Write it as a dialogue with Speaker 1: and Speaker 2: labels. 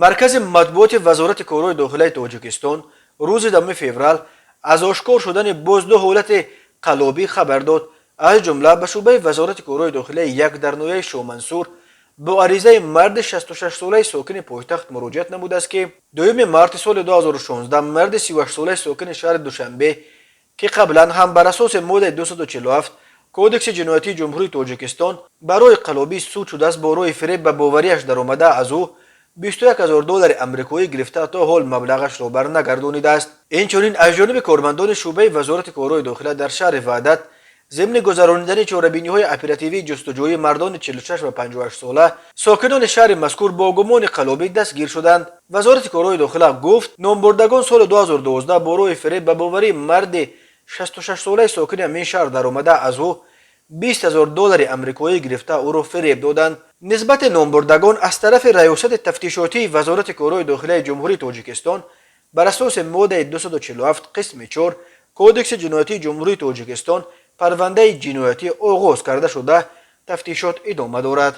Speaker 1: مرکز مطبوعات وزارت کارهای داخلی تاجیکستان روز 10 فوریه از آشکار شدن بازدو حالت قلابی خبر داد. از جمله به شعبه وزارت کارهای داخلی یک در نویه شو منصور با عریضه مرد 66 ساله ساکن پایتخت مراجعت نموده است که 2 مارس سال 2016 مرد 38 ساله ساکن شهر دوشنبه که قبلا هم بر اساس ماده 247 کودکس جنایتی جمهوری تاجیکستان برای قلابی سود شده است با روی فریب به باوریش در آمده از او 21000 دلار آمریکایی گرفته تا حال مبلغش را برنگردانیده است. اینچنین از جانب کارمندان شعبه وزارت کارهای داخلی در شهر وحدت ضمن گذراندن چاره‌بینی‌های اپراتیوی جستجوی مردان 46 و 58 ساله ساکنان شهر مذکور با گمان قلابی دستگیر شدند. وزارت کارهای داخلی گفت نامبردگان سال 2012 با روی فریب به باوری مرد 66 ساله ساکن همین شهر در آمده از او 20000 دلار آمریکایی گرفته او را فریب دادند. نسبت نامبردگان از طرف ریاست تفتیشاتی وزارت کارهای داخلی جمهوری تاجیکستان بر اساس ماده 247 قسم 4 کودکس جنایتی جمهوری تاجیکستان پرونده جنایتی آغاز کرده شده تفتیشات ادامه دارد.